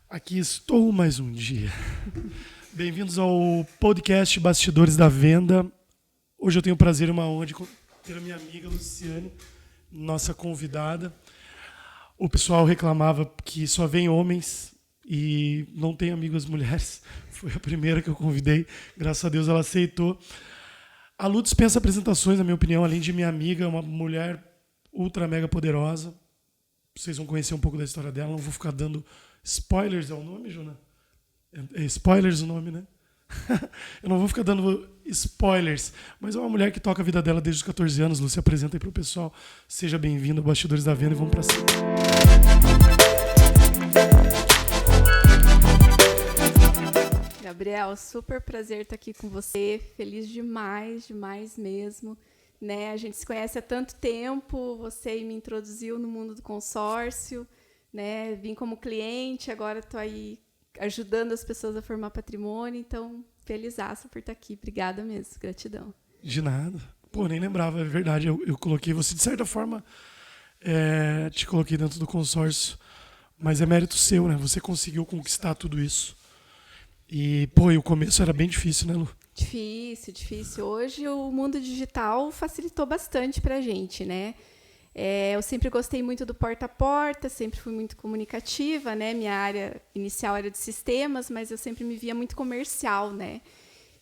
Aqui estou mais um dia. Bem-vindos ao podcast Bastidores da Venda. Hoje eu tenho o prazer e uma honra de ter a minha amiga Luciane, nossa convidada. O pessoal reclamava que só vem homens e não tem amigas mulheres. Foi a primeira que eu convidei. Graças a Deus ela aceitou. A Lu dispensa apresentações, na minha opinião, além de minha amiga, uma mulher ultra mega poderosa. Vocês vão conhecer um pouco da história dela. Não vou ficar dando spoilers, é o nome, Juna? É spoilers o nome, né? Eu não vou ficar dando spoilers, mas é uma mulher que toca a vida dela desde os 14 anos. Lu, se apresenta aí para o pessoal. Seja bem-vindo ao Bastidores da Venda e vamos para cima. Gabriel, super prazer estar aqui com você. Feliz demais, demais mesmo. Né? A gente se conhece há tanto tempo, você me introduziu no mundo do consórcio, né? Vim como cliente, agora estou aí ajudando as pessoas a formar patrimônio, então felizaça por estar aqui. Obrigada mesmo, gratidão. De nada. Pô, nem lembrava, é verdade, eu coloquei você, de certa forma, te coloquei dentro do consórcio, mas é mérito seu, né? Você conseguiu conquistar tudo isso. E, pô, e o começo era bem difícil, né, Lu? Difícil. Hoje o mundo digital facilitou bastante para a gente, né? Eu sempre gostei muito do porta a porta, sempre fui muito comunicativa, né? Minha área inicial era de sistemas, mas eu sempre me via muito comercial, né?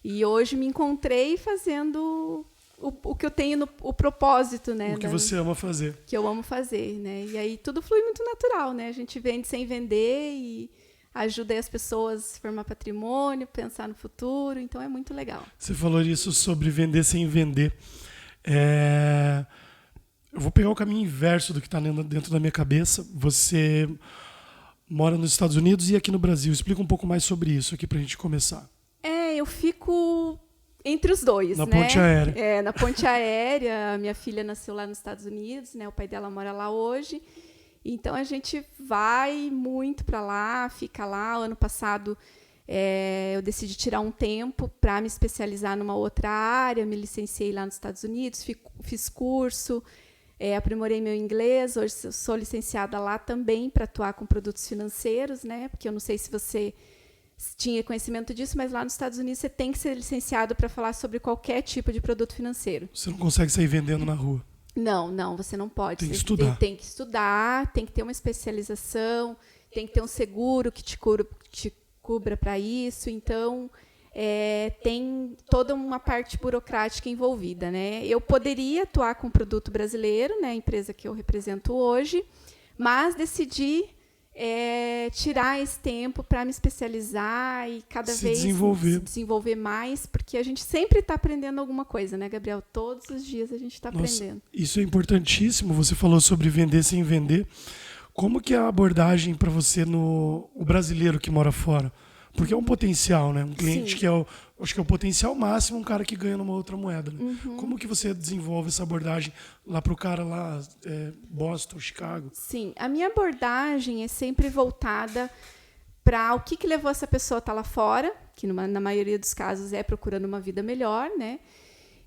E hoje me encontrei fazendo o que eu tenho, o propósito, né? O que você ama fazer. Que eu amo fazer, né? E aí tudo flui muito natural, né? A gente vende sem vender e ajuda as pessoas a formar patrimônio, pensar no futuro, então é muito legal. Você falou isso sobre vender sem vender. Eu vou pegar o caminho inverso do que está dentro da minha cabeça. Você mora nos Estados Unidos e aqui no Brasil. Explica um pouco mais sobre isso aqui para a gente começar. Eu fico entre os dois, na né? Ponte Aérea. Na Ponte Aérea. Minha filha nasceu lá nos Estados Unidos, né? O pai dela mora lá hoje. Então, a gente vai muito para lá, fica lá. O ano passado, eu decidi tirar um tempo para me especializar numa outra área. Me licenciei lá nos Estados Unidos, fiz curso, aprimorei meu inglês. Hoje eu sou licenciada lá também para atuar com produtos financeiros, né? Porque eu não sei se você tinha conhecimento disso, mas lá nos Estados Unidos você tem que ser licenciado para falar sobre qualquer tipo de produto financeiro. Você não consegue sair vendendo na rua. Não, você não pode. Tem que estudar, tem que ter uma especialização, tem que ter um seguro que te cubra para isso. Então, tem toda uma parte burocrática envolvida, né? Eu poderia atuar com produto brasileiro, né, a empresa que eu represento hoje, mas decidi tirar esse tempo para me especializar e cada vez se desenvolver mais, porque a gente sempre está aprendendo alguma coisa, né, Gabriel? Todos os dias a gente está aprendendo. Isso é importantíssimo. Você falou sobre vender sem vender. Como que é a abordagem para você o brasileiro que mora fora? Porque é um potencial, né? Um cliente Sim. Acho que é o potencial máximo, um cara que ganha numa outra moeda. Né? Uhum. Como que você desenvolve essa abordagem lá para o cara lá, Boston, Chicago? Sim, a minha abordagem é sempre voltada para o que levou essa pessoa a estar lá fora, que na maioria dos casos é procurando uma vida melhor, né?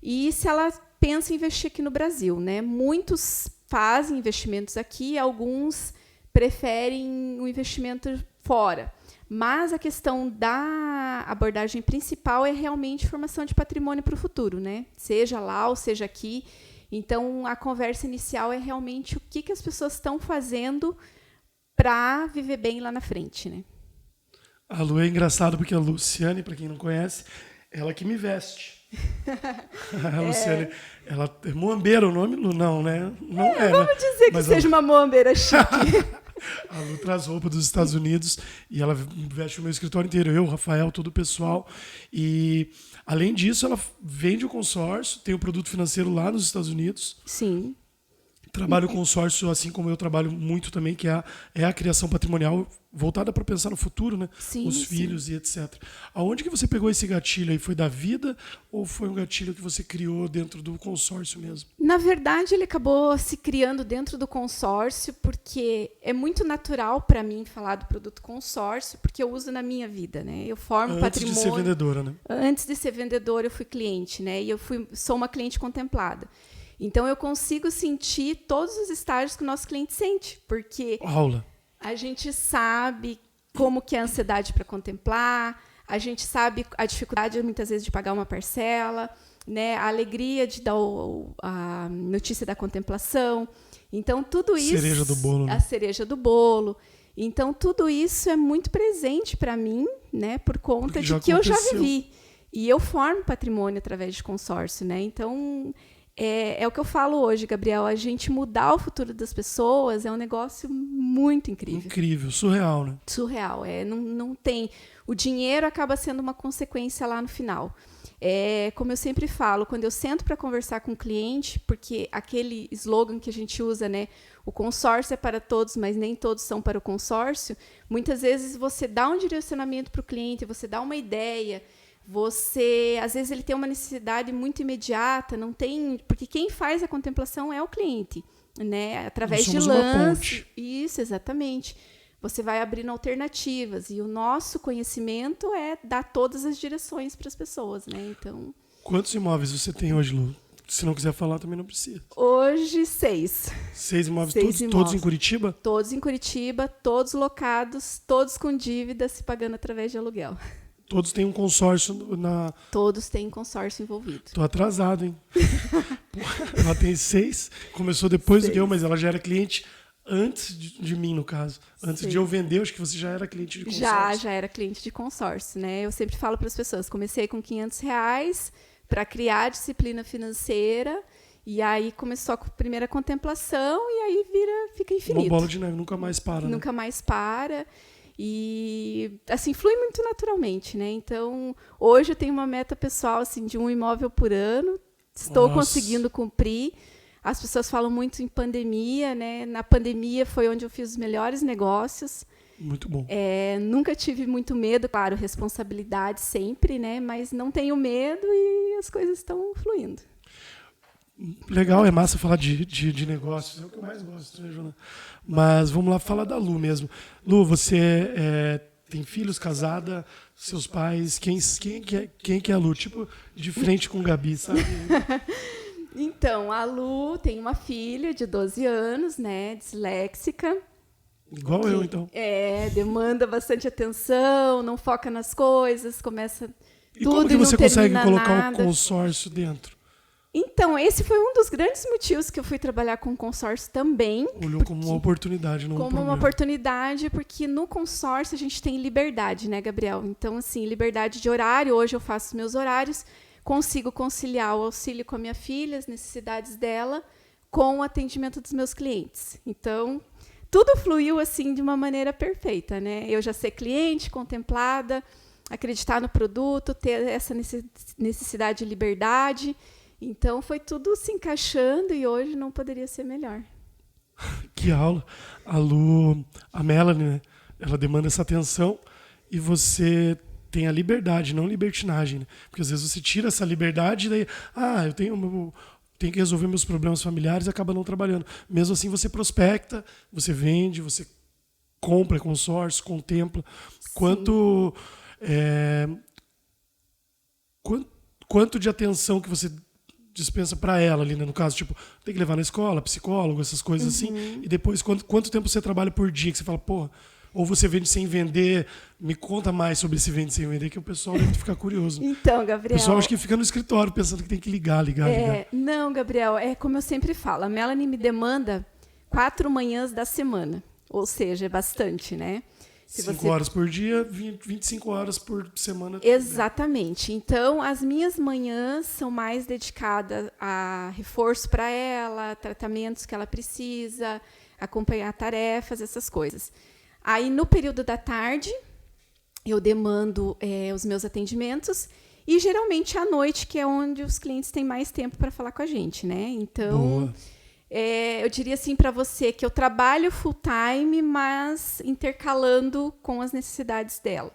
E se ela pensa em investir aqui no Brasil, né? Muitos fazem investimentos aqui, alguns preferem o investimento fora. Mas a questão da abordagem principal é realmente formação de patrimônio para o futuro, né? Seja lá ou seja aqui. Então, a conversa inicial é realmente o que as pessoas estão fazendo para viver bem lá na frente, né? A Lu é engraçado porque a Luciane, para quem não conhece, ela que me veste. A Luciane, ela é moambeira o nome? Não, né? Não vamos dizer que seja uma moambeira chique. A Lu traz roupa dos Estados Unidos e ela veste o meu escritório inteiro, eu, o Rafael, todo o pessoal. E, além disso, ela vende o consórcio, tem o produto financeiro lá nos Estados Unidos. Sim. Trabalho o consórcio, assim como eu trabalho muito também, que é a criação patrimonial voltada para pensar no futuro, né? Sim, os filhos e etc. Aonde que você pegou esse gatilho aí? Foi da vida ou foi um gatilho que você criou dentro do consórcio mesmo? Na verdade, ele acabou se criando dentro do consórcio, porque é muito natural para mim falar do produto consórcio, porque eu uso na minha vida, né? Eu formo patrimônio. Antes de ser vendedora, né? Antes de ser vendedora, eu fui cliente, né? E sou uma cliente contemplada. Então, eu consigo sentir todos os estágios que o nosso cliente sente, porque a gente sabe como que é a ansiedade para contemplar, a gente sabe a dificuldade, muitas vezes, de pagar uma parcela, né? A alegria de dar a notícia da contemplação. Então, tudo isso... Cereja do bolo. Né? A cereja do bolo. Então, tudo isso é muito presente para mim, né? Por conta de que eu já vivi. E eu formo patrimônio através de consórcio, né? Então, é o que eu falo hoje, Gabriel. A gente mudar o futuro das pessoas é um negócio muito incrível. Incrível, surreal, né? Surreal. Não tem... O dinheiro acaba sendo uma consequência lá no final. Como eu sempre falo, quando eu sento para conversar com o cliente, porque aquele slogan que a gente usa, né, o consórcio é para todos, mas nem todos são para o consórcio, muitas vezes você dá um direcionamento para o cliente, você dá uma ideia, às vezes ele tem uma necessidade muito imediata, não tem, porque quem faz a contemplação é o cliente, né, através de lance. Isso, exatamente. Você vai abrindo alternativas e o nosso conhecimento é dar todas as direções para as pessoas, né? Então, quantos imóveis você tem hoje, Lu? Se não quiser falar, também não precisa. Hoje, 6. 6 imóveis, 6 imóveis. Todos em Curitiba? Todos em Curitiba, todos locados, todos com dívida, se pagando através de aluguel. Todos têm um consórcio na... Todos têm consórcio envolvido. Tô atrasado, hein? Ela tem 6, começou depois do que eu, mas ela já era cliente... Antes de mim, no caso. Antes de eu vender, acho que você já era cliente de consórcio. Já era cliente de consórcio, né? Eu sempre falo para as pessoas, comecei com R$500 para criar disciplina financeira, e aí começou a primeira contemplação, e aí fica infinito. Uma bola de neve, nunca mais para. Nunca mais para. E, assim, flui muito naturalmente, né? Então, hoje eu tenho uma meta pessoal, assim, de um imóvel por ano. Estou conseguindo cumprir. As pessoas falam muito em pandemia, né? Na pandemia foi onde eu fiz os melhores negócios. Muito bom. Nunca tive muito medo, claro, responsabilidade sempre, né? Mas não tenho medo e as coisas estão fluindo. Legal, é massa falar de negócios, é o que eu mais gosto, né, Joana? Mas vamos lá falar da Lu mesmo. Lu, você tem filhos, casada, seus pais, quem que é a Lu? Tipo, de frente com o Gabi, sabe? Então, a Lu tem uma filha de 12 anos, né, disléxica. Igual eu, então. Demanda bastante atenção, não foca nas coisas, começa e tudo como que e não você consegue colocar nada. o consórcio dentro? Então, esse foi um dos grandes motivos que eu fui trabalhar com o consórcio também. Olhou como uma oportunidade, não um problema. Como uma oportunidade, porque no consórcio a gente tem liberdade, né, Gabriel? Então, assim, liberdade de horário. Hoje eu faço meus horários, consigo conciliar o auxílio com a minha filha, as necessidades dela, com o atendimento dos meus clientes. Então, tudo fluiu assim de uma maneira perfeita, né? Eu já ser cliente, contemplada, acreditar no produto, ter essa necessidade de liberdade. Então, foi tudo se encaixando e hoje não poderia ser melhor. Que aula. A Melanie, né? Ela demanda essa atenção e você tem a liberdade, não libertinagem, né? Porque às vezes você tira essa liberdade e daí, eu tenho que resolver meus problemas familiares e acaba não trabalhando. Mesmo assim, você prospecta, você vende, você compra consórcio, contempla. Quanto de atenção que você dispensa para ela ali, né? No caso, tipo, tem que levar na escola, psicólogo, essas coisas assim. E depois, quanto tempo você trabalha por dia que você fala, ou você vende sem vender? Me conta mais sobre esse vende sem vender, que o pessoal deve ficar curioso. Então, Gabriel... O pessoal acho que fica no escritório pensando que tem que ligar. Não, Gabriel, é como eu sempre falo, a Melanie me demanda 4 manhãs da semana. Ou seja, é bastante, né? 5 horas por dia, 25 horas por semana. Exatamente. Então, as minhas manhãs são mais dedicadas a reforço para ela, tratamentos que ela precisa, acompanhar tarefas, essas coisas. Aí, no período da tarde, eu demando os meus atendimentos e, geralmente, à noite, que é onde os clientes têm mais tempo para falar com a gente, né? Então, eu diria assim para você que eu trabalho full time, mas intercalando com as necessidades dela.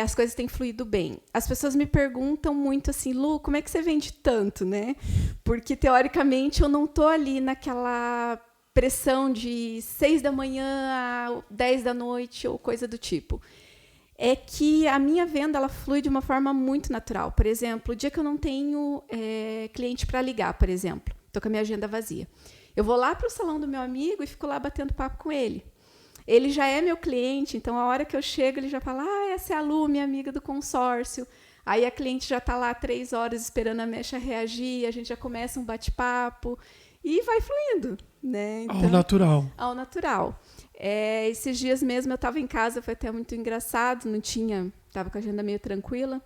As coisas têm fluído bem. As pessoas me perguntam muito assim, Lu, como é que você vende tanto, né? Porque, teoricamente, eu não estou ali naquela pressão de 6 da manhã a 10 da noite ou coisa do tipo. É que a minha venda ela flui de uma forma muito natural. Por exemplo, o dia que eu não tenho cliente para ligar, por exemplo, estou com a minha agenda vazia. Eu vou lá para o salão do meu amigo e fico lá batendo papo com ele. Ele já é meu cliente, então a hora que eu chego, ele já fala, essa é a Lu, minha amiga do consórcio. Aí a cliente já está lá 3 horas esperando a mecha reagir, a gente já começa um bate-papo e vai fluindo, né? Então, ao natural. Ao natural. Esses dias mesmo eu estava em casa, foi até muito engraçado, estava com a agenda meio tranquila.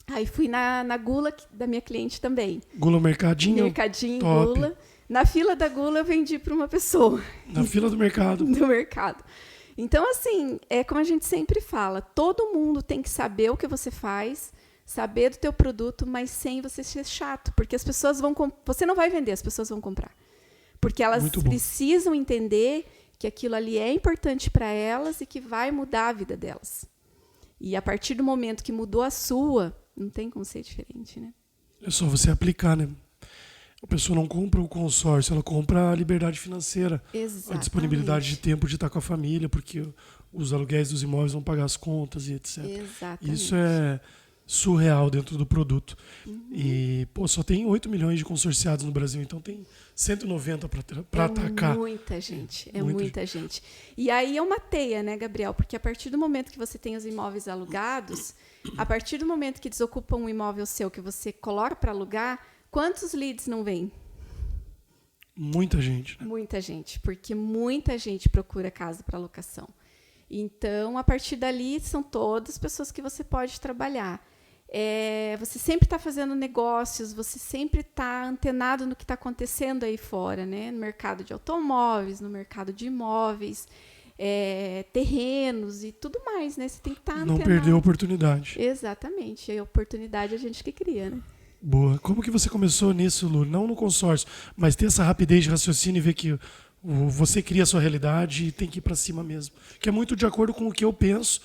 Aí fui na gula da minha cliente também. Gula Mercadinho? Mercadinho, top. Gula. Na fila da gula eu vendi para uma pessoa. Na fila do mercado. Do mercado. Então, assim, é como a gente sempre fala, todo mundo tem que saber o que você faz, saber do teu produto, mas sem você ser chato, porque as pessoas vão... Você não vai vender, as pessoas vão comprar. Porque elas precisam entender que aquilo ali é importante para elas e que vai mudar a vida delas. E a partir do momento que mudou a sua, não tem como ser diferente, né? É só você aplicar, né? A pessoa não compra o consórcio, ela compra a liberdade financeira. Exatamente. A disponibilidade de tempo de estar com a família, porque os aluguéis dos imóveis vão pagar as contas e etc. Exatamente. Isso é surreal dentro do produto. E, só tem 8 milhões de consorciados no Brasil, então tem 190 para atacar. Muita gente, muita gente. E aí é uma teia, né, Gabriel? Porque a partir do momento que você tem os imóveis alugados, a partir do momento que desocupa um imóvel seu que você coloca para alugar, quantos leads não vêm? Muita gente. Né? Muita gente, porque muita gente procura casa para locação. Então, a partir dali, são todas pessoas que você pode trabalhar. Você sempre está fazendo negócios, você sempre está antenado no que está acontecendo aí fora, né? No mercado de automóveis, no mercado de imóveis, terrenos e tudo mais, né? Você tem que estar antenado. Não perder a oportunidade. Exatamente. E a oportunidade a gente que cria, né? Boa. Como que você começou nisso, Lu? Não no consórcio, mas ter essa rapidez de raciocínio e ver que você cria a sua realidade e tem que ir para cima mesmo. Que é muito de acordo com o que eu penso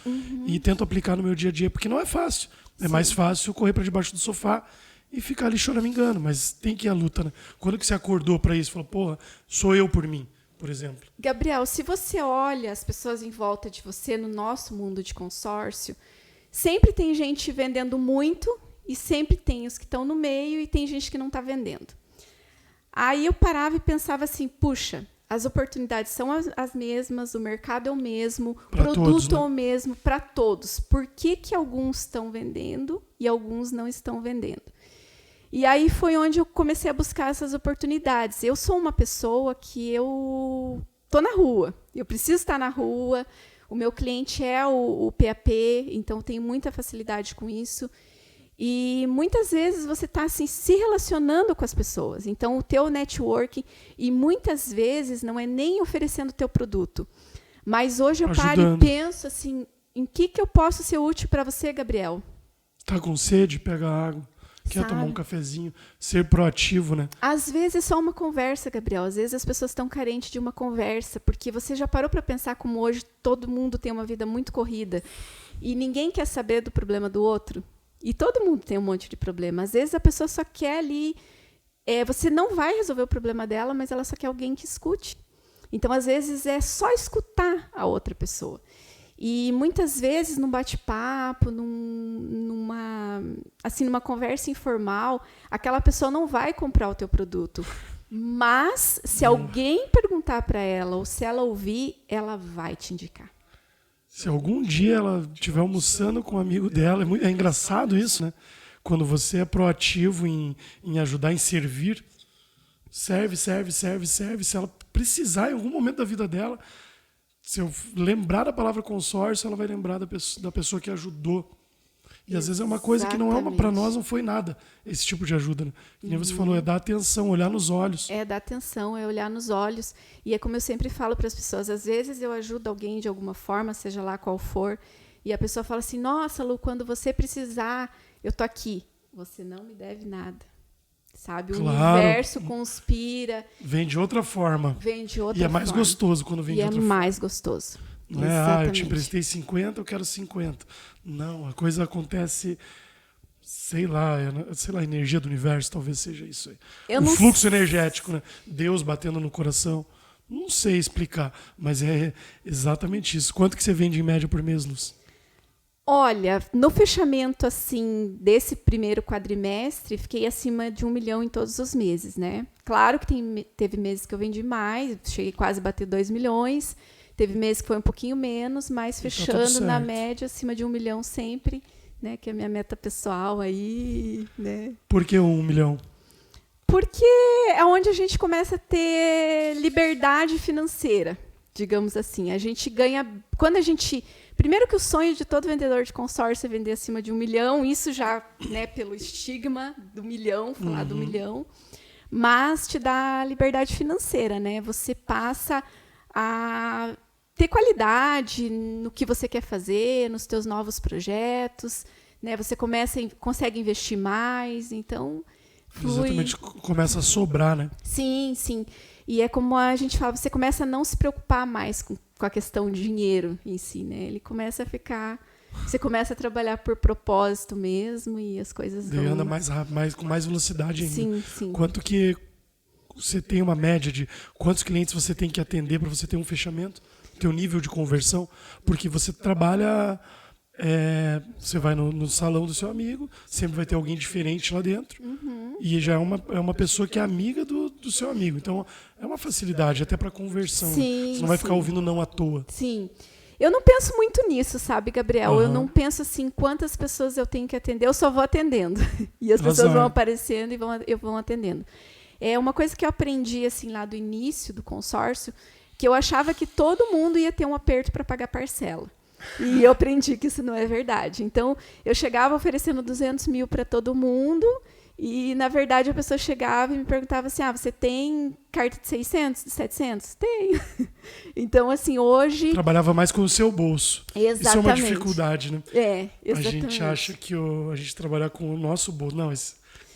e tento aplicar no meu dia a dia, porque não é fácil. É mais fácil correr para debaixo do sofá e ficar ali choramingando, mas tem que ir à luta, né? Quando que você acordou para isso? Falou, sou eu por mim, por exemplo. Gabriel, se você olha as pessoas em volta de você no nosso mundo de consórcio, sempre tem gente vendendo muito e sempre tem os que estão no meio e tem gente que não está vendendo. Aí eu parava e pensava assim, puxa, as oportunidades são as mesmas, o mercado é o mesmo, o produto é o mesmo para todos. Por que alguns estão vendendo e alguns não estão vendendo? E aí foi onde eu comecei a buscar essas oportunidades. Eu sou uma pessoa que eu estou na rua, eu preciso estar na rua, o meu cliente é o PAP, então tenho muita facilidade com isso. E muitas vezes você está assim, se relacionando com as pessoas. Então, o teu networking, e muitas vezes não é nem oferecendo o teu produto. Mas hoje eu paro e penso assim, em que eu posso ser útil para você, Gabriel? Tá com sede? Pega água. Quer tomar um cafezinho? Ser proativo, né? Às vezes é só uma conversa, Gabriel. Às vezes as pessoas estão carentes de uma conversa, porque você já parou para pensar como hoje todo mundo tem uma vida muito corrida e ninguém quer saber do problema do outro? E todo mundo tem um monte de problema. Às vezes a pessoa só quer ali... você não vai resolver o problema dela, mas ela só quer alguém que escute. Então, às vezes, é só escutar a outra pessoa. E muitas vezes, num bate-papo, numa conversa informal, aquela pessoa não vai comprar o teu produto. Mas, se alguém perguntar para ela, ou se ela ouvir, ela vai te indicar. Se algum dia ela estiver almoçando com um amigo dela, é engraçado isso, né? Quando você é proativo em ajudar, em servir, serve. Se ela precisar em algum momento da vida dela, se eu lembrar da palavra consórcio, ela vai lembrar da pessoa que ajudou. E às vezes é uma coisa que não para nós não foi nada, esse tipo de ajuda. Né? E nem você falou, é dar atenção, olhar nos olhos. É dar atenção, é olhar nos olhos. E é como eu sempre falo para as pessoas, às vezes eu ajudo alguém de alguma forma, seja lá qual for, e a pessoa fala assim, nossa, Lu, quando você precisar, eu tô aqui. Você não me deve nada. Sabe? O universo conspira. Vem de outra forma. E é mais gostoso quando vem de outra forma. E é mais gostoso. Não é, eu te emprestei 50, eu quero 50. Não, a coisa acontece, sei lá, a energia do universo, talvez seja isso aí. O fluxo energético, né? Deus batendo no coração. Não sei explicar, mas é exatamente isso. Quanto que você vende em média por mês, Luz? Olha, no fechamento assim desse primeiro quadrimestre, fiquei acima de 1 milhão em todos os meses, né? Claro que teve meses que eu vendi mais, cheguei quase a bater 2 milhões. Teve mês que foi um pouquinho menos, mas tudo fechando na certo. média acima de 1 milhão sempre, né? Que é a minha meta pessoal aí, né? Por que 1 milhão? Porque é onde a gente começa a ter liberdade financeira, digamos assim. A gente ganha... Primeiro que o sonho de todo vendedor de consórcio é vender acima de 1 milhão, isso já, né, pelo estigma do milhão, falar do milhão, mas te dá liberdade financeira, né? Você passa a ter qualidade no que você quer fazer, nos teus novos projetos, né? Você consegue investir mais, então flui. Exatamente, começa a sobrar, né? Sim, sim. E é como a gente fala, você começa a não se preocupar mais com a questão de dinheiro em si, né? Ele começa a ficar... Você começa a trabalhar por propósito mesmo e as coisas Daí vão... anda mais rápido, com mais velocidade ainda. Sim, sim. Quanto que você tem uma média de quantos clientes você tem que atender para você ter um fechamento, teu nível de conversão, porque você trabalha, você vai no salão do seu amigo, sempre vai ter alguém diferente lá dentro, e já é uma pessoa que é amiga do seu amigo, então é uma facilidade até para conversão. Sim, você não vai ficar sim. ouvindo não à toa. Sim. Eu não penso muito nisso, sabe, Gabriel? Eu não penso assim, quantas pessoas eu tenho que atender, eu só vou atendendo. E as pessoas vão aparecendo e eu vou atendendo. É uma coisa que eu aprendi assim lá do início do consórcio, que eu achava que todo mundo ia ter um aperto para pagar parcela. E eu aprendi que isso não é verdade. Então, eu chegava oferecendo 200 mil para todo mundo e, na verdade, a pessoa chegava e me perguntava assim, você tem carta de 600, de 700? Tenho. Então, assim, hoje... Trabalhava mais com o seu bolso. Exatamente. Isso é uma dificuldade, né? Exatamente. A gente acha que a gente trabalhar com o nosso bolso. Não,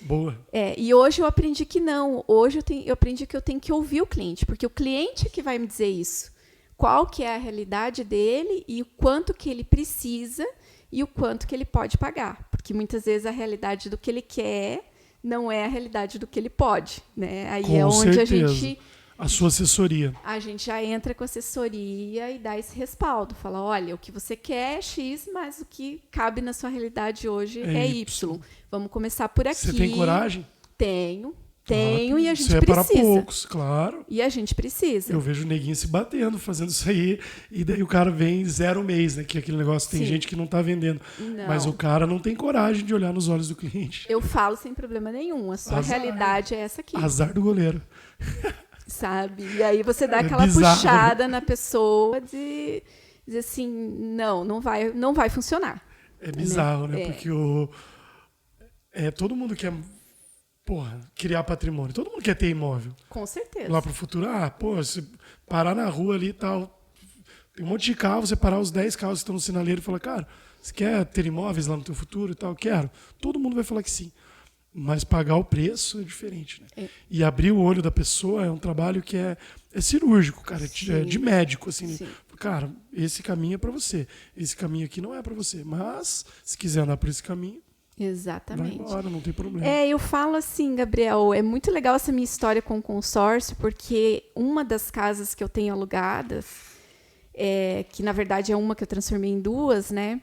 boa. E hoje eu aprendi que não. Hoje eu aprendi que eu tenho que ouvir o cliente, porque o cliente é que vai me dizer isso. Qual que é a realidade dele e o quanto que ele precisa e o quanto que ele pode pagar. Porque muitas vezes a realidade do que ele quer não é a realidade do que ele pode, né? Aí Com é onde certeza. A sua assessoria. A gente já entra com assessoria e dá esse respaldo. Fala, olha, o que você quer é X, mas o que cabe na sua realidade hoje é Y. Vamos começar por aqui. Você tem coragem? Tenho e a gente isso precisa. É para poucos, claro. E a gente precisa. Eu vejo o neguinho se batendo, fazendo isso aí, e daí o cara vem 0 mês, né? Que aquele negócio, tem gente que não tá vendendo. Não. Mas o cara não tem coragem de olhar nos olhos do cliente. Eu falo sem problema nenhum. A sua realidade é essa aqui. Azar do goleiro. Sabe? E aí você dá aquela bizarro, puxada na pessoa de dizer assim, não vai funcionar. É bizarro, né? Porque todo mundo quer criar patrimônio. Todo mundo quer ter imóvel. Com certeza. Lá pro futuro, se parar na rua ali e tal, tem um monte de carro, você parar os 10 carros que estão no sinaleiro e falar, cara, você quer ter imóveis lá no teu futuro e tal? Quero. Todo mundo vai falar que sim. Mas pagar o preço é diferente, né? E abrir o olho da pessoa é um trabalho que é cirúrgico, cara, é de médico, assim. Sim. Cara, esse caminho é para você. Esse caminho aqui não é para você. Mas, se quiser andar por esse caminho, exatamente. vai embora, não tem problema. Eu falo assim, Gabriel, é muito legal essa minha história com o consórcio, porque uma das casas que eu tenho alugadas, que na verdade é uma que eu transformei em 2, né?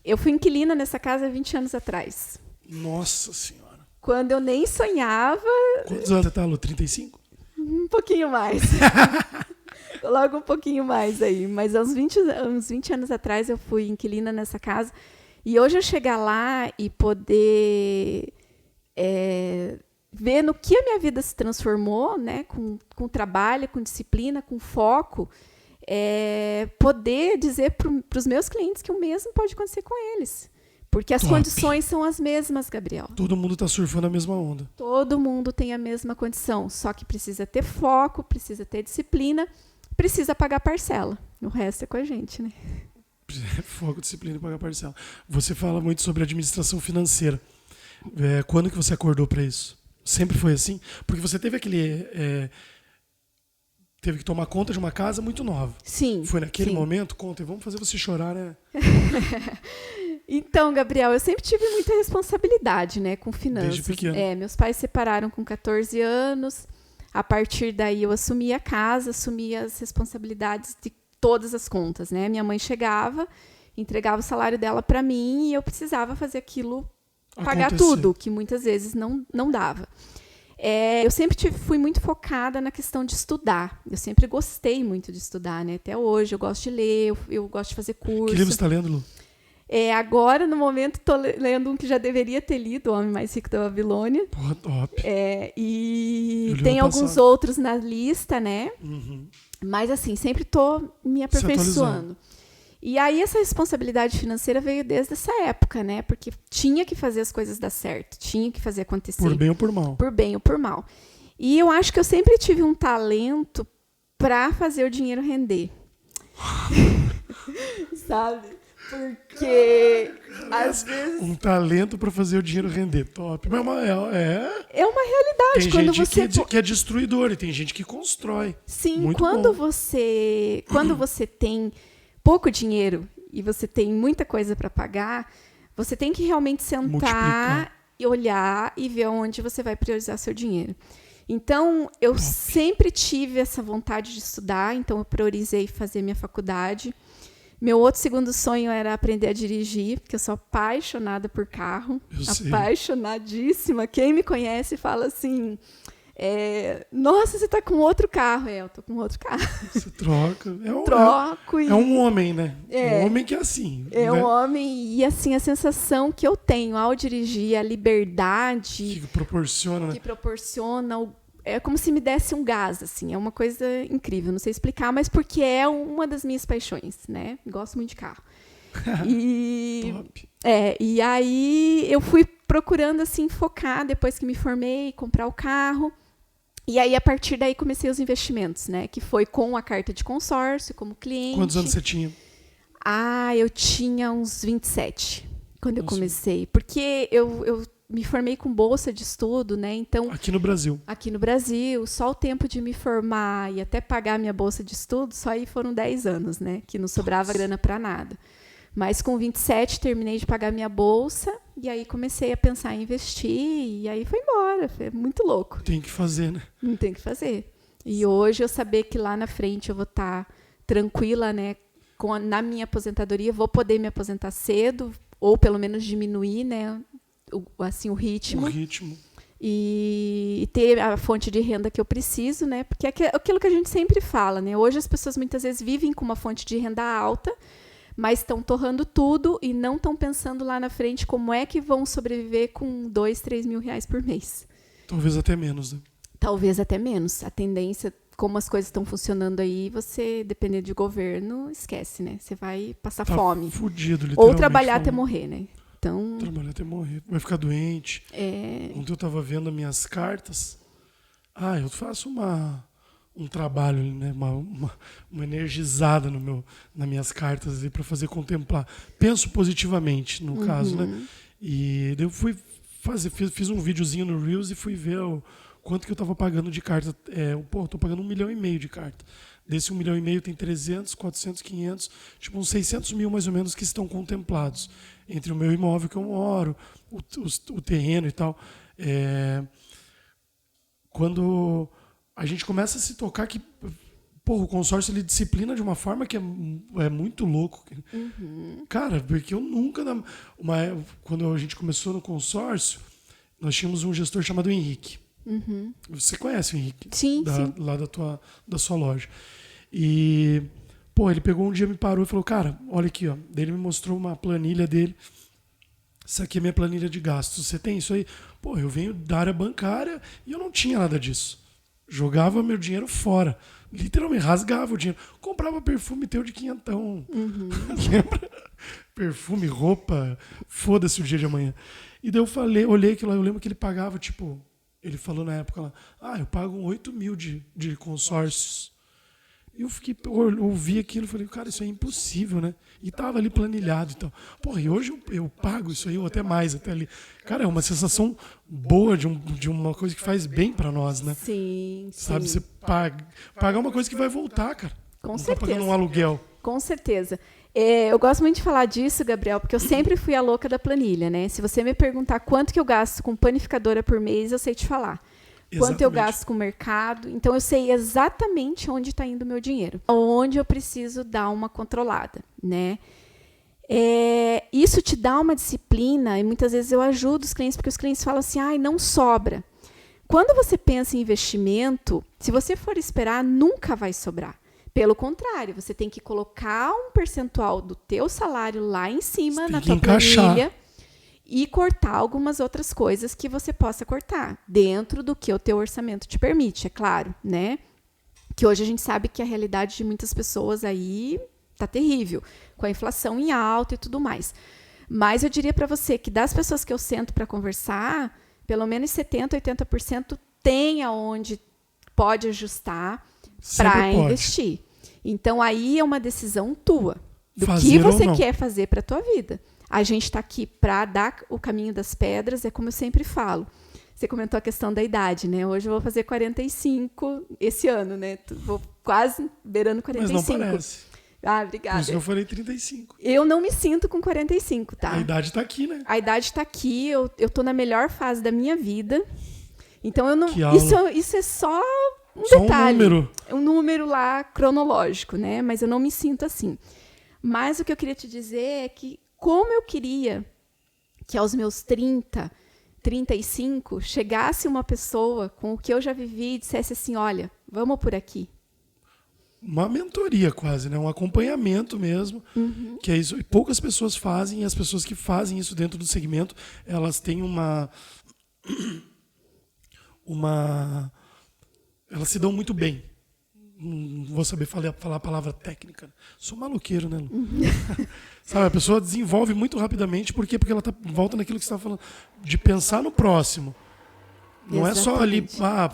Eu fui inquilina nessa casa há 20 anos atrás. Nossa Senhora. Quando eu nem sonhava... Quantos anos você tá, Lu? 35? Um pouquinho mais. Logo um pouquinho mais aí. Mas há uns 20 anos atrás eu fui inquilina nessa casa. E hoje eu chegar lá e poder ver no que a minha vida se transformou, né? Com trabalho, com disciplina, com foco, poder dizer para os meus clientes que o mesmo pode acontecer com eles. Porque as condições são as mesmas, Gabriel. Todo mundo está surfando a mesma onda. Todo mundo tem a mesma condição, só que precisa ter foco, precisa ter disciplina, precisa pagar parcela. O resto é com a gente, né? Foco, disciplina e pagar parcela. Você fala muito sobre administração financeira. Quando que você acordou para isso? Sempre foi assim? Porque você teve teve que tomar conta de uma casa muito nova. Sim. Foi naquele sim. momento? Conta, vamos fazer você chorar, né? Então, Gabriel, eu sempre tive muita responsabilidade, né, com finanças. Desde pequeno. Meus pais se separaram com 14 anos. A partir daí eu assumi a casa, assumi as responsabilidades de todas as contas, né? Minha mãe chegava, entregava o salário dela para mim e eu precisava fazer aquilo, pagar tudo, que muitas vezes não dava. Eu sempre fui muito focada na questão de estudar. Eu sempre gostei muito de estudar, né? Até hoje eu gosto de ler, eu gosto de fazer curso. Que livro você está lendo, Lu? Agora, no momento, estou lendo um que já deveria ter lido, O Homem Mais Rico da Babilônia. Porra, top. E tem alguns outros na lista, né? Uhum. Mas, assim, sempre estou me aperfeiçoando. E aí, essa responsabilidade financeira veio desde essa época, né? Porque tinha que fazer as coisas dar certo, tinha que fazer acontecer. Por bem ou por mal. Por bem ou por mal. E eu acho que eu sempre tive um talento para fazer o dinheiro render. Sabe? Porque, às vezes... Um talento para fazer o dinheiro render. Top. Mas é uma realidade. Tem quando gente você que é destruidor e tem gente que constrói. Sim, Muito quando bom. você tem pouco dinheiro e você tem muita coisa para pagar, você tem que realmente sentar e olhar e ver onde você vai priorizar seu dinheiro. Então, eu sempre tive essa vontade de estudar, então eu priorizei fazer minha faculdade. Meu outro segundo sonho era aprender a dirigir, porque eu sou apaixonada por carro. Apaixonadíssima. Quem me conhece fala assim... nossa, você tá com outro carro. Eu tô com outro carro. Você troca. Troco. É um homem, né? É um homem que é assim. É né? um homem. E assim, a sensação que eu tenho ao dirigir, a liberdade... Que proporciona, né? Que proporciona... É como se me desse um gás, assim. É uma coisa incrível. Não sei explicar, mas porque é uma das minhas paixões, né? Gosto muito de carro. Top. E aí eu fui procurando, assim, focar depois que me formei, comprar o carro. E aí, a partir daí, comecei os investimentos, né? Que foi com a carta de consórcio, como cliente. Quantos anos você tinha? Eu tinha uns 27, quando eu comecei. Porque eu me formei com bolsa de estudo, né? Então, aqui no Brasil. Aqui no Brasil, só o tempo de me formar e até pagar minha bolsa de estudo, só aí foram 10 anos, né? Que não sobrava grana para nada. Mas com 27 terminei de pagar minha bolsa e aí comecei a pensar em investir e aí foi embora. Foi muito louco. Tem que fazer, né? Não tem que fazer. E hoje eu saber que lá na frente eu vou estar tranquila, né? Na minha aposentadoria, vou poder me aposentar cedo ou pelo menos diminuir, né? O ritmo. E ter a fonte de renda que eu preciso, né? Porque é aquilo que a gente sempre fala, né? Hoje as pessoas muitas vezes vivem com uma fonte de renda alta, mas estão torrando tudo e não estão pensando lá na frente como é que vão sobreviver com 2, 3 mil reais por mês. Talvez até menos, né? Talvez até menos. A tendência, como as coisas estão funcionando aí, você, dependendo de governo, esquece, né? Você vai passar fome. Fudido, literalmente. Ou trabalhar até morrer, né? Então... Trabalhar até morrer. Vai ficar doente. Ontem eu estava vendo as minhas cartas. Eu faço um trabalho, né? uma energizada nas minhas cartas para fazer contemplar. Penso positivamente, no caso, né? E eu fiz um videozinho no Reels e fui ver quanto que eu estava pagando de carta. Eu tô pagando 1,5 milhão de carta. Desse 1,5 milhão tem 300, 400, 500, tipo uns 600 mil mais ou menos que estão contemplados. Entre o meu imóvel que eu moro, o terreno e tal. Quando a gente começa a se tocar que o consórcio ele disciplina de uma forma que é muito louco. Cara, porque eu nunca... Quando a gente começou no consórcio, nós tínhamos um gestor chamado Henrique. Você conhece o Henrique? Sim, sim. Lá da sua loja. E... ele pegou um dia, me parou e falou, cara, olha aqui, ó. Daí ele me mostrou uma planilha dele. Isso aqui é minha planilha de gastos. Você tem isso aí? Eu venho da área bancária e eu não tinha nada disso. Jogava meu dinheiro fora. Literalmente, rasgava o dinheiro. Comprava perfume teu de quinhentão. Lembra? Perfume, roupa, foda-se o dia de amanhã. E daí eu olhei aquilo lá, eu lembro que ele pagava, ele falou na época lá, eu pago 8 mil de consórcios. Eu ouvi aquilo e falei, cara, isso é impossível, né? E tava ali planilhado e tal. E hoje eu pago isso aí, ou até mais, até ali. Cara, é uma sensação boa de uma coisa que faz bem pra nós, né? Sim, Sabe, sim. você pagar uma coisa que vai voltar, cara. Com não certeza. Tá pagando um aluguel. Com certeza. Eu gosto muito de falar disso, Gabriel, porque eu sempre fui a louca da planilha, né? Se você me perguntar quanto que eu gasto com panificadora por mês, eu sei te falar. Quanto eu gasto com o mercado. Então, eu sei exatamente onde está indo o meu dinheiro. Onde eu preciso dar uma controlada, né? Isso te dá uma disciplina e muitas vezes eu ajudo os clientes, porque os clientes falam assim, não sobra. quando você pensa em investimento, se você for esperar, nunca vai sobrar. Pelo contrário, você tem que colocar um percentual do teu salário lá em cima na tua planilha e cortar algumas outras coisas que você possa cortar, dentro do que o teu orçamento te permite, é claro, né? Que hoje a gente sabe que a realidade de muitas pessoas aí tá terrível, com a inflação em alta e tudo mais. Mas eu diria para você que das pessoas que eu sento para conversar, pelo menos 70%, 80% tem aonde pode ajustar para investir. Então, aí é uma decisão tua, do que você quer fazer para a tua vida. A gente está aqui para dar o caminho das pedras, é como eu sempre falo. Você comentou a questão da idade, né? Hoje eu vou fazer 45 esse ano, né? Vou quase beirando 45. Mas não parece. Ah, obrigada. Por isso que eu falei 35. Eu não me sinto com 45, tá? A idade está aqui, né? A idade está aqui, eu tô na melhor fase da minha vida. Então, eu não. Isso é só um detalhe. Um número lá cronológico, né? Mas eu não me sinto assim. Mas o que eu queria te dizer é que, como eu queria que aos meus 30, 35, chegasse uma pessoa com o que eu já vivi e dissesse assim, olha, vamos por aqui. Uma mentoria quase, né? Um acompanhamento mesmo, que é isso. E poucas pessoas fazem, e as pessoas que fazem isso dentro do segmento, elas têm elas se dão muito bem. Não vou saber falar a palavra técnica. Sou maloqueiro, né, Lu? Sabe, a pessoa desenvolve muito rapidamente. Por quê? Porque ela volta naquilo que você estava falando, de pensar no próximo. Não é só ali,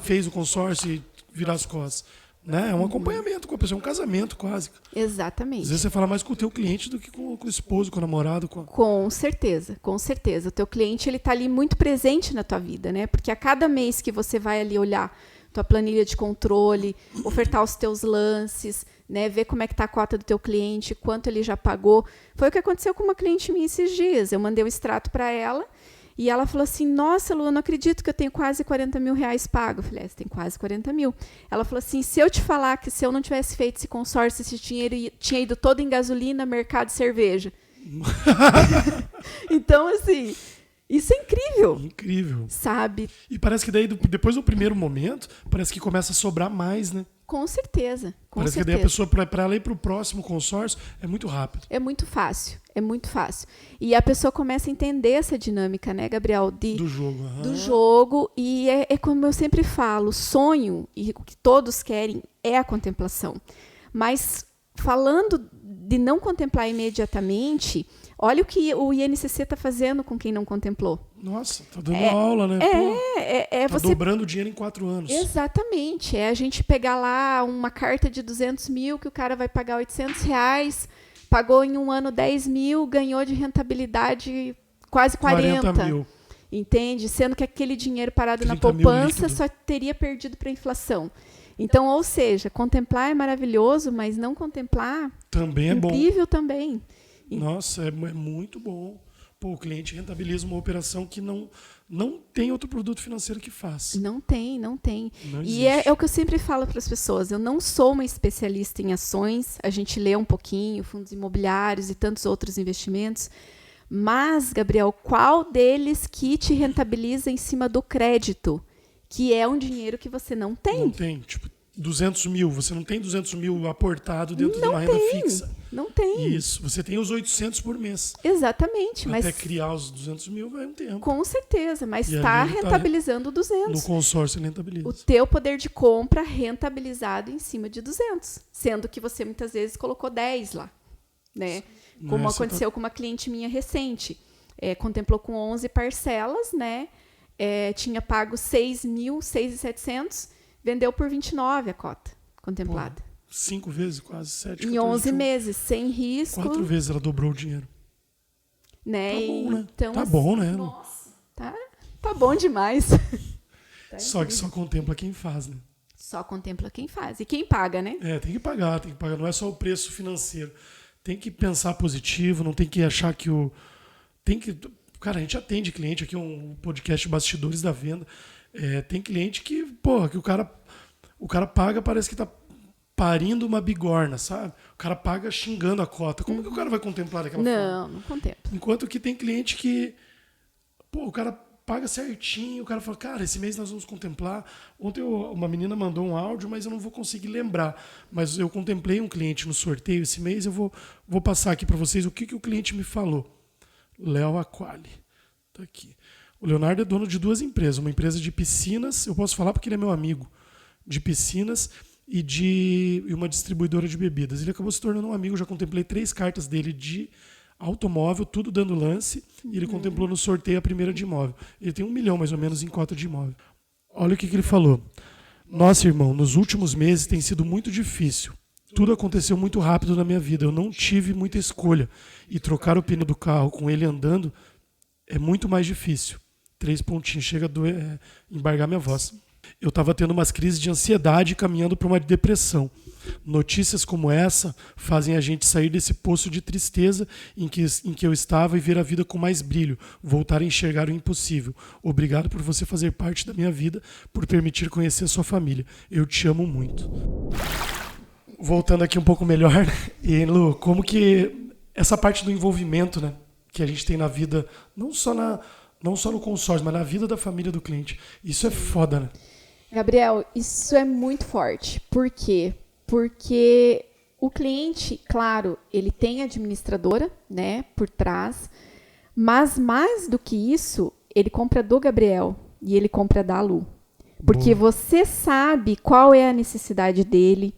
fez o consórcio e virar as costas. Né? É um acompanhamento com a pessoa, é um casamento quase. Exatamente. Às vezes você fala mais com o teu cliente do que com o esposo, com o namorado. Com certeza, com certeza. O teu cliente ele está ali muito presente na tua vida, né? Porque a cada mês que você vai ali olhar tua planilha de controle, ofertar os teus lances, né? Ver como é que está a cota do teu cliente, quanto ele já pagou. Foi o que aconteceu com uma cliente minha esses dias. Eu mandei o extrato para ela e ela falou assim, nossa, Lu, eu não acredito que eu tenho quase 40 mil reais pago. Eu falei, você tem quase 40 mil. Ela falou assim, se eu te falar que se eu não tivesse feito esse consórcio, esse dinheiro tinha ido todo em gasolina, mercado e cerveja. Então, assim, isso é incrível. Incrível. Sabe? E parece que daí, depois do primeiro momento, parece que começa a sobrar mais, né? Com certeza. Parece que daí a pessoa, para ela ir para o próximo consórcio, é muito rápido. É muito fácil. É muito fácil. E a pessoa começa a entender essa dinâmica, né, Gabriel? Do jogo. Do jogo. E é como eu sempre falo, sonho, e o que todos querem, é a contemplação. Mas falando de não contemplar imediatamente, olha o que o INCC está fazendo com quem não contemplou. Nossa, tá dando aula, né? Tá você dobrando o dinheiro em 4 anos. Exatamente. É a gente pegar lá uma carta de 200 mil que o cara vai pagar 800 reais, pagou em um ano 10 mil, ganhou de rentabilidade quase 40 mil. Entende? Sendo que aquele dinheiro parado na poupança só teria perdido para a inflação. Então, ou seja, contemplar é maravilhoso, mas não contemplar também é incrível também. Nossa, é muito bom. Pô, o cliente rentabiliza uma operação que não tem outro produto financeiro que faz. Não tem. Não E é o que eu sempre falo para as pessoas. Eu não sou uma especialista em ações. A gente lê um pouquinho, fundos imobiliários e tantos outros investimentos. Mas, Gabriel, qual deles que te rentabiliza em cima do crédito? Que é um dinheiro que você não tem. Não tem. Tipo, 200 mil. Você não tem 200 mil aportado dentro de uma renda fixa. Não tem. Isso. Você tem os 800 por mês. Exatamente. Até criar os 200 mil vai um tempo. Com certeza. Mas está rentabilizando 200. No consórcio rentabiliza. O teu poder de compra rentabilizado em cima de 200. Sendo que você muitas vezes colocou 10 lá. Né? Como aconteceu com uma cliente minha recente. Contemplou com 11 parcelas, né? Tinha pago 6.700, vendeu por 29 a cota contemplada. 5 vezes, quase 7. Em 11 meses, sem risco. 4 vezes ela dobrou o dinheiro. Né? Tá bom, né? Então, tá bom, né? Nossa, tá bom demais. Só que só contempla quem faz, né? Só contempla quem faz. E quem paga, né? Tem que pagar. Não é só o preço financeiro. Tem que pensar positivo, não tem que achar que Cara, a gente atende cliente aqui, um podcast Bastidores da Venda. Tem cliente que, que o cara paga, parece que tá parindo uma bigorna, sabe? O cara paga xingando a cota. Como que o cara vai contemplar daquela forma? Não contempla. Enquanto que tem cliente que, o cara paga certinho. O cara fala, cara, esse mês nós vamos contemplar. Ontem uma menina mandou um áudio, mas eu não vou conseguir lembrar. Mas eu contemplei um cliente no sorteio esse mês, eu vou passar aqui para vocês o que o cliente me falou. Léo Aquali. Tá aqui. O Leonardo é dono de 2 empresas. Uma empresa de piscinas, eu posso falar porque ele é meu amigo, de piscinas e uma distribuidora de bebidas. Ele acabou se tornando um amigo, já contemplei 3 cartas dele de automóvel, tudo dando lance, e ele contemplou no sorteio a primeira de imóvel. Ele tem 1 milhão, mais ou menos, em cota de imóvel. Olha o que ele falou. Nossa, irmão, nos últimos meses tem sido muito difícil. Tudo aconteceu muito rápido na minha vida. Eu não tive muita escolha. E trocar o pneu do carro com ele andando é muito mais difícil. 3 pontinhos, chega a embargar minha voz. Eu estava tendo umas crises de ansiedade e caminhando para uma depressão. Notícias como essa fazem a gente sair desse poço de tristeza em que eu estava e ver a vida com mais brilho, voltar a enxergar o impossível. Obrigado por você fazer parte da minha vida, por permitir conhecer a sua família. Eu te amo muito. Voltando aqui um pouco melhor, e Lu, como que essa parte do envolvimento, né, que a gente tem na vida, não só no consórcio, mas na vida da família do cliente, isso é foda, né? Gabriel, isso é muito forte. Por quê? Porque o cliente, claro, ele tem administradora, né, por trás, mas mais do que isso, ele compra do Gabriel e ele compra da Lu. Porque você sabe qual é a necessidade dele,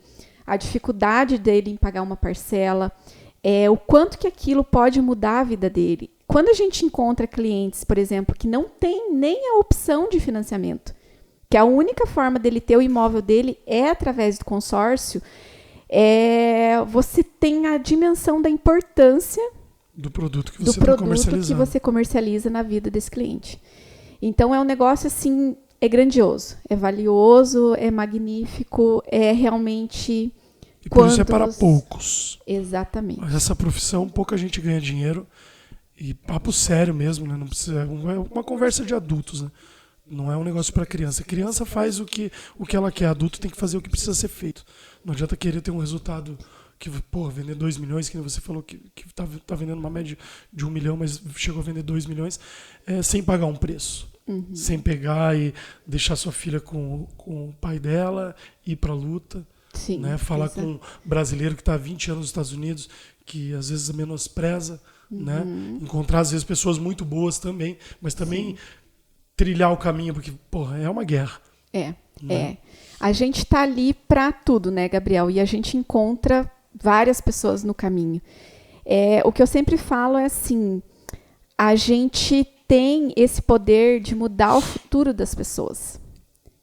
a dificuldade dele em pagar uma parcela, o quanto que aquilo pode mudar a vida dele. Quando a gente encontra clientes, por exemplo, que não tem nem a opção de financiamento, que a única forma dele ter o imóvel dele é através do consórcio, você tem a dimensão da importância do produto que você está comercializando. Que você comercializa na vida desse cliente. Então, é um negócio, assim, é grandioso, é valioso, é magnífico, é realmente... E por isso é para poucos. Exatamente. Mas essa profissão, pouca gente ganha dinheiro. E papo sério mesmo, né? Não precisa, é uma conversa de adultos, né? Não é um negócio para criança. A criança faz o que ela quer. Adulto tem que fazer o que precisa ser feito. Não adianta querer ter um resultado que, vender 2 milhões, que você falou que tá vendendo uma média de 1 milhão, mas chegou a vender 2 milhões, sem pagar um preço. Uhum. Sem pegar e deixar sua filha com o pai dela, ir para a luta. Sim, né? Falar com um brasileiro que está há 20 anos nos Estados Unidos, que às vezes menospreza, né? Encontrar às vezes pessoas muito boas também, mas também trilhar o caminho, porque, porra, é uma guerra. A gente está ali para tudo, né, Gabriel? E a gente encontra várias pessoas no caminho. O que eu sempre falo é assim, a gente tem esse poder de mudar o futuro das pessoas.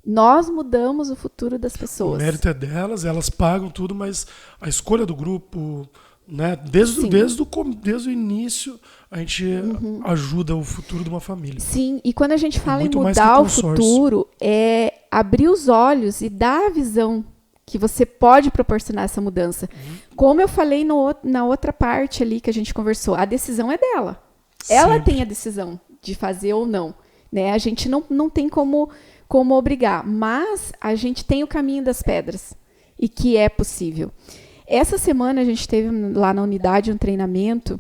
Nós mudamos o futuro das pessoas. O mérito é delas, elas pagam tudo, mas a escolha do grupo, né, desde o início, a gente ajuda o futuro de uma família. Sim, e quando a gente fala em mudar o futuro, é abrir os olhos e dar a visão que você pode proporcionar essa mudança. Como eu falei na outra parte ali que a gente conversou, a decisão é dela. Ela tem a decisão de fazer ou não. Né? A gente não tem como obrigar, mas a gente tem o caminho das pedras e que é possível. Essa semana a gente teve lá na unidade um treinamento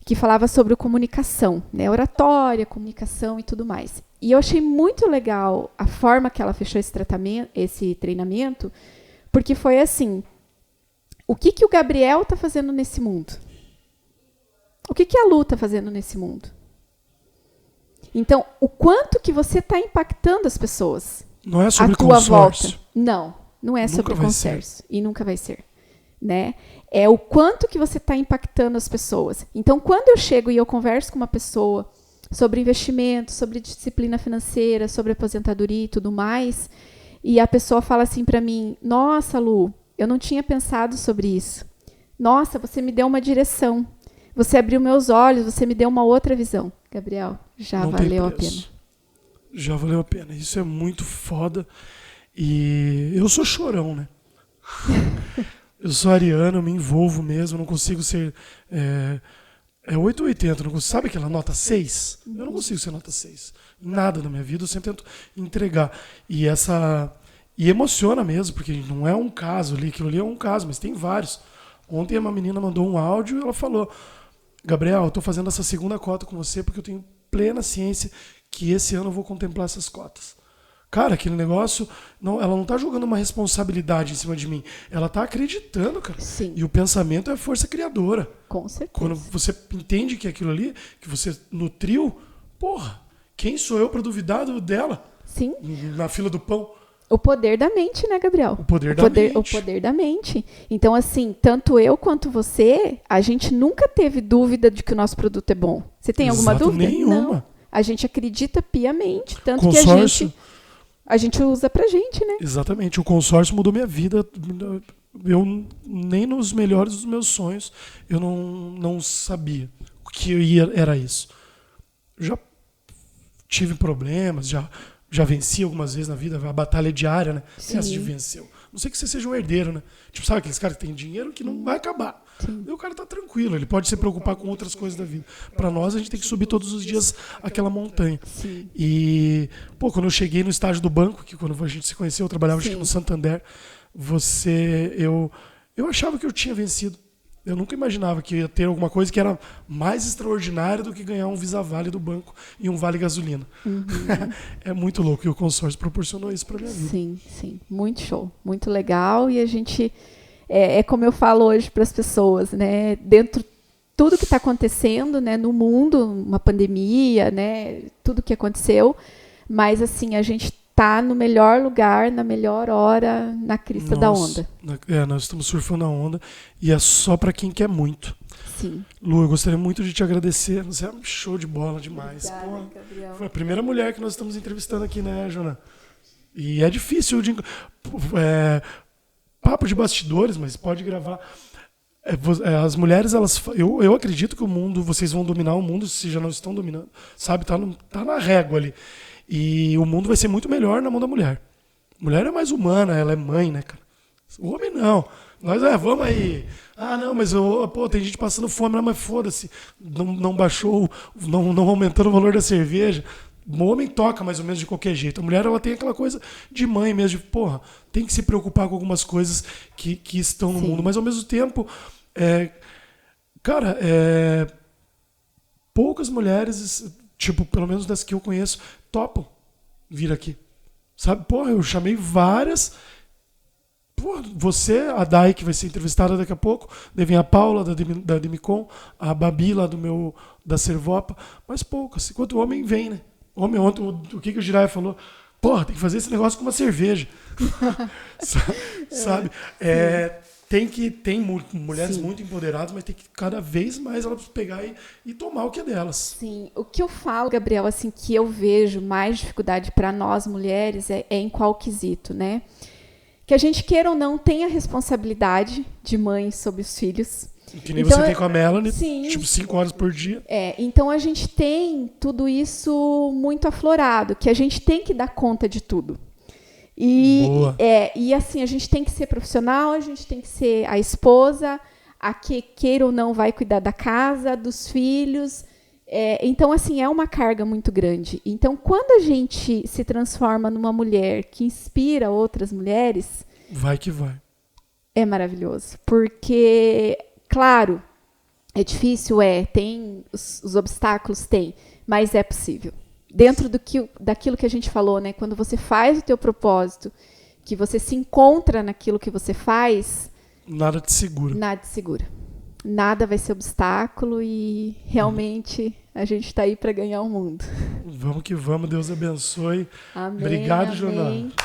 que falava sobre comunicação, né? Oratória, comunicação e tudo mais. E eu achei muito legal a forma que ela fechou esse treinamento, porque foi assim, o que o Gabriel está fazendo nesse mundo? O que a Lu está fazendo nesse mundo? Então, o quanto que você está impactando as pessoas? Não é sobre a tua consórcio. volta. Não é sobre consórcio. E nunca vai ser. Né? É o quanto que você está impactando as pessoas. Então, quando eu chego e eu converso com uma pessoa sobre investimento, sobre disciplina financeira, sobre aposentadoria e tudo mais, e a pessoa fala assim para mim, nossa, Lu, eu não tinha pensado sobre isso. Nossa, você me deu uma direção. Você abriu meus olhos, você me deu uma outra visão. Gabriel, já valeu a pena. Já valeu a pena. Isso é muito foda. E eu sou chorão, né? Eu sou ariano, eu me envolvo mesmo, não consigo ser... É 8 ou 80, não consigo, sabe aquela nota 6? Eu não consigo ser nota 6. Nada na minha vida, eu sempre tento entregar. E emociona mesmo, porque não é um caso ali, aquilo ali é um caso, mas tem vários. Ontem uma menina mandou um áudio e ela falou, Gabriel, eu estou fazendo essa segunda cota com você porque eu tenho plena ciência que esse ano eu vou contemplar essas cotas. Cara, aquele negócio, ela não tá jogando uma responsabilidade em cima de mim. Ela tá acreditando, cara. Sim. E o pensamento é a força criadora. Com certeza. Quando você entende que aquilo ali, que você nutriu, porra, quem sou eu para duvidar dela? Sim. Na fila do pão. O poder da mente, né, Gabriel? O poder da mente. O poder da mente. Então, assim, tanto eu quanto você, a gente nunca teve dúvida de que o nosso produto é bom. Você tem alguma dúvida? Nenhuma. Não. A gente acredita piamente, tanto Consórcio. que a gente usa pra gente, né? Exatamente. O consórcio mudou minha vida. Eu, nem nos melhores dos meus sonhos, eu não sabia o que era isso. Já tive problemas, já venci algumas vezes na vida, a batalha diária, né? Sim. Essa de venceu. Não sei que você seja um herdeiro, né? Tipo, sabe aqueles caras que têm dinheiro que não vai acabar. Sim. E o cara tá tranquilo, ele pode se preocupar com outras coisas da vida. Para nós, a gente tem que subir todos os dias aquela montanha. Sim. E, quando eu cheguei no estágio do banco, que quando a gente se conheceu, eu trabalhava acho que no Santander, eu achava que eu tinha vencido. Eu nunca imaginava que ia ter alguma coisa que era mais extraordinária do que ganhar um Visa Vale do banco e um Vale Gasolina. Uhum. É muito louco. E o consórcio proporcionou isso para minha vida. Sim, sim. Muito show. Muito legal. E a gente... É como eu falo hoje para as pessoas, né? Dentro de tudo que está acontecendo, né, no mundo, uma pandemia, né? Tudo que aconteceu. Mas, assim, a gente está no melhor lugar, na melhor hora, na crista da onda. Nós estamos surfando a onda e é só para quem quer muito. Sim. Lu, eu gostaria muito de te agradecer. Você é um show de bola demais. Obrigada, Gabriel. Foi a primeira mulher que nós estamos entrevistando aqui, né, Jona? E é difícil de... papo de bastidores, mas pode gravar. As mulheres, eu acredito que o mundo, vocês vão dominar o mundo, se já não estão dominando, sabe? Tá na régua ali. E o mundo vai ser muito melhor na mão da mulher. A mulher é mais humana, ela é mãe, né, cara? O homem não. Nós vamos aí. Ah, não, mas tem gente passando fome, mas foda-se. Não baixou, não aumentando o valor da cerveja. O homem toca mais ou menos de qualquer jeito. A mulher, ela tem aquela coisa de mãe mesmo, de, tem que se preocupar com algumas coisas que estão no mundo. Mas, ao mesmo tempo, poucas mulheres, tipo, pelo menos das que eu conheço, topam vir aqui. Sabe? Eu chamei várias. Você, a Dai, que vai ser entrevistada daqui a pouco, daí vem a Paula, da Demicon, a Babi, lá da Servopa, mas poucas. Enquanto o homem vem, né? Homem, ontem, o que o Jiraiya falou? Tem que fazer esse negócio com uma cerveja. Sabe? Tem mulheres muito empoderadas, mas tem que cada vez mais elas pegar e tomar o que é delas. Sim. O que eu falo, Gabriel, assim, que eu vejo mais dificuldade para nós mulheres é em qual quesito, né? Que a gente, queira ou não, tem a responsabilidade de mãe sobre os filhos. Que nem você tem com a Melanie, sim, tipo 5 horas por dia. Então a gente tem tudo isso muito aflorado, que a gente tem que dar conta de tudo. Boa. E assim, a gente tem que ser profissional, a gente tem que ser a esposa, a que, queira ou não, vai cuidar da casa, dos filhos. Então, assim, é uma carga muito grande. Então, quando a gente se transforma numa mulher que inspira outras mulheres... Vai que vai. É maravilhoso. Porque, claro, é difícil, tem os obstáculos, tem, mas é possível. Dentro daquilo que a gente falou, né? Quando você faz o teu propósito, que você se encontra naquilo que você faz... Nada te segura. Nada te segura. Nada vai ser obstáculo e realmente a gente está aí para ganhar o mundo. Vamos que vamos, Deus abençoe. Amém. Obrigado, amém. Jona.